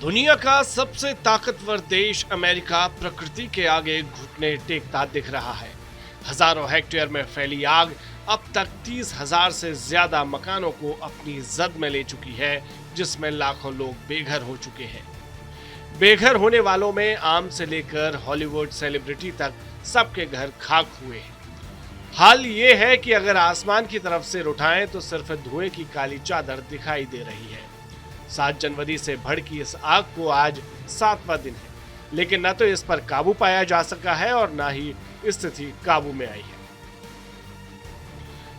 दुनिया का सबसे ताकतवर देश अमेरिका प्रकृति के आगे घुटने टेकता दिख रहा है। हजारों हेक्टेयर में फैली आग अब तक 30,000 से ज्यादा मकानों को अपनी जद में ले चुकी है, जिसमें लाखों लोग बेघर हो चुके हैं। बेघर होने वालों में आम से लेकर हॉलीवुड सेलिब्रिटी तक सबके घर खाक हुए हैं। हाल ये है कि अगर आसमान की तरफ से उठाएं तो सिर्फ धुएं की काली चादर दिखाई दे रही है। 7 जनवरी से भड़की इस आग को आज 7वां दिन है, लेकिन न तो इस पर काबू पाया जा सका है और न ही स्थिति काबू में आई है।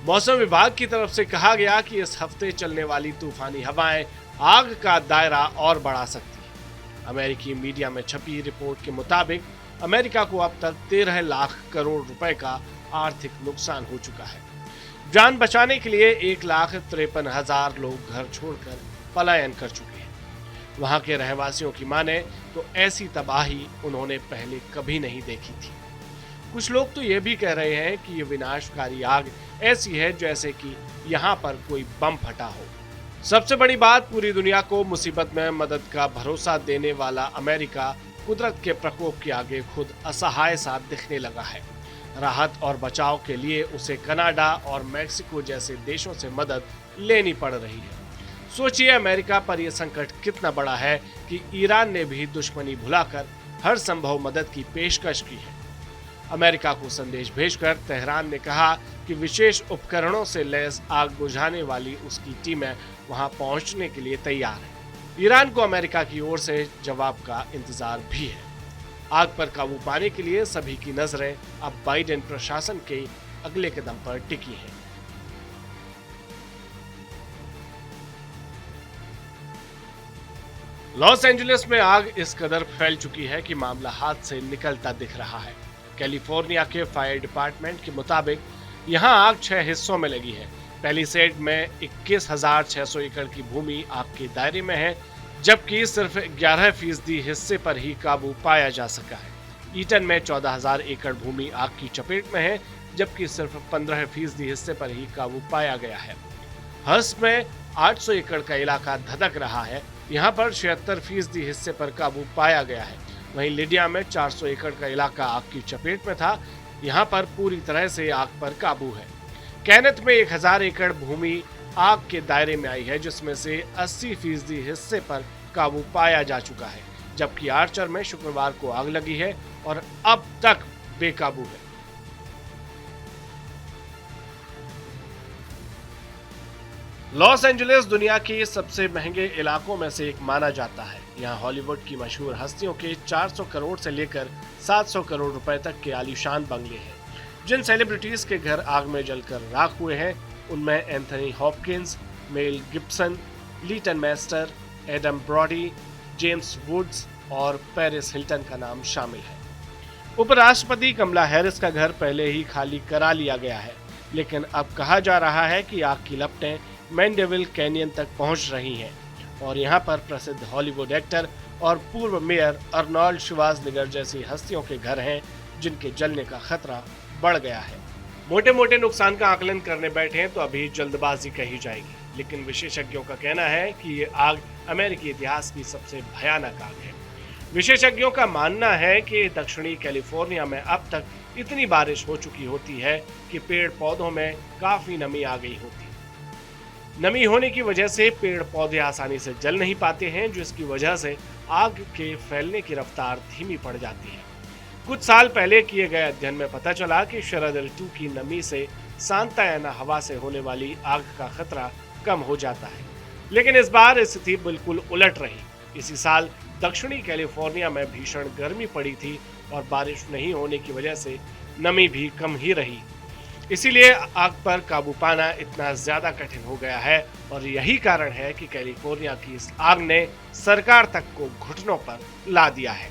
मौसम विभाग की तरफ से कहा गया कि इस हफ्ते चलने वाली तूफानी हवाएं आग का दायरा और बढ़ा सकती है। अमेरिकी मीडिया में छपी रिपोर्ट के मुताबिक अमेरिका को अब तक 13 लाख करोड़ रुपए का आर्थिक नुकसान हो चुका है। जान बचाने के लिए 1,53,000 लोग घर छोड़कर पलायन कर चुके हैं। वहां के रहवासियों की माने तो ऐसी तबाही उन्होंने पहले कभी नहीं देखी थी। कुछ लोग तो ये भी कह रहे हैं कि ये विनाशकारी आग ऐसी है जैसे कि यहाँ पर कोई बम फटा हो। सबसे बड़ी बात, पूरी दुनिया को मुसीबत में मदद का भरोसा देने वाला अमेरिका कुदरत के प्रकोप के आगे खुद असहाय सा दिखने लगा है। राहत और बचाव के लिए उसे कनाडा और मेक्सिको जैसे देशों से मदद लेनी पड़ रही है। सोचिए अमेरिका पर यह संकट कितना बड़ा है कि ईरान ने भी दुश्मनी भुलाकर हर संभव मदद की पेशकश की है। अमेरिका को संदेश भेजकर तेहरान ने कहा कि विशेष उपकरणों से लैस आग बुझाने वाली उसकी टीमें वहां पहुंचने के लिए तैयार है। ईरान को अमेरिका की ओर से जवाब का इंतजार भी है। आग पर काबू पाने के लिए सभी की नजरें अब बाइडेन प्रशासन के अगले कदम पर टिकी हैं। लॉस एंजलिस में आग इस कदर फैल चुकी है कि मामला हाथ से निकलता दिख रहा है। कैलिफोर्निया के फायर डिपार्टमेंट के मुताबिक यहां आग 6 हिस्सों में लगी है। पैलिसेड में 21,600 एकड़ की भूमि आग के दायरे में है, जबकि सिर्फ 11% हिस्से पर ही काबू पाया जा सका है। ईटन में 14,000 एकड़ भूमि आग की चपेट में है, जबकि सिर्फ 15% हिस्से पर ही काबू पाया गया है। हर्स्ट में 800 एकड़ का इलाका धधक रहा है, यहाँ पर 76% हिस्से पर काबू पाया गया है। वहीं लिडिया में 400 एकड़ का इलाका आग की चपेट में था, यहाँ पर पूरी तरह से आग पर काबू है। कैनेथ में 1000 एकड़ भूमि आग के दायरे में आई है, जिसमें से 80% हिस्से पर काबू पाया जा चुका है, जबकि आर्चर में शुक्रवार को आग लगी है और अब तक बेकाबू है। लॉस एंजलिस दुनिया के सबसे महंगे इलाकों में से एक माना जाता है। यहाँ हॉलीवुड की मशहूर हस्तियों के 400 करोड़ से लेकर 700 करोड़ रुपए तक के आलीशान बंगले हैं। जिन सेलिब्रिटीज के घर आग में जलकर राख हुए हैं, उनमें Anthony Hopkins, Mel Gibson, Leighton Meester, Adam Brody, James Woods और पेरिस हिल्टन का नाम शामिल है। उपराष्ट्रपति कमला हैरिस का घर पहले ही खाली करा लिया गया है, लेकिन अब कहा जा रहा है कि आग की लपटें मैंडेविल कैनियन तक पहुंच रही हैं और यहां पर प्रसिद्ध हॉलीवुड एक्टर और पूर्व मेयर अर्नोल्ड श्वार्ज़नेगर जैसी हस्तियों के घर हैं, जिनके जलने का खतरा बढ़ गया है। मोटे मोटे नुकसान का आकलन करने बैठे तो अभी जल्दबाजी कही जाएगी, लेकिन विशेषज्ञों का कहना है कि ये आग अमेरिकी इतिहास की सबसे भयानक आग है। विशेषज्ञों का मानना है कि दक्षिणी कैलिफोर्निया में अब तक इतनी बारिश हो चुकी होती है कि पेड़ पौधों में काफी नमी आ गई होती है। नमी होने की वजह से पेड़ पौधे आसानी से जल नहीं पाते हैं, जिसकी वजह से आग के फैलने की रफ्तार धीमी पड़ जाती है। कुछ साल पहले किए गए अध्ययन में पता चला कि शरद ऋतु की नमी से सांतायाना हवा से होने वाली आग का खतरा कम हो जाता है, लेकिन इस बार स्थिति बिल्कुल उलट रही। इसी साल दक्षिणी कैलिफोर्निया में भीषण गर्मी पड़ी थी और बारिश नहीं होने की वजह से नमी भी कम ही रही। इसीलिए आग पर काबू पाना इतना ज्यादा कठिन हो गया है और यही कारण है कि कैलिफोर्निया की इस आग ने सरकार तक को घुटनों पर ला दिया है।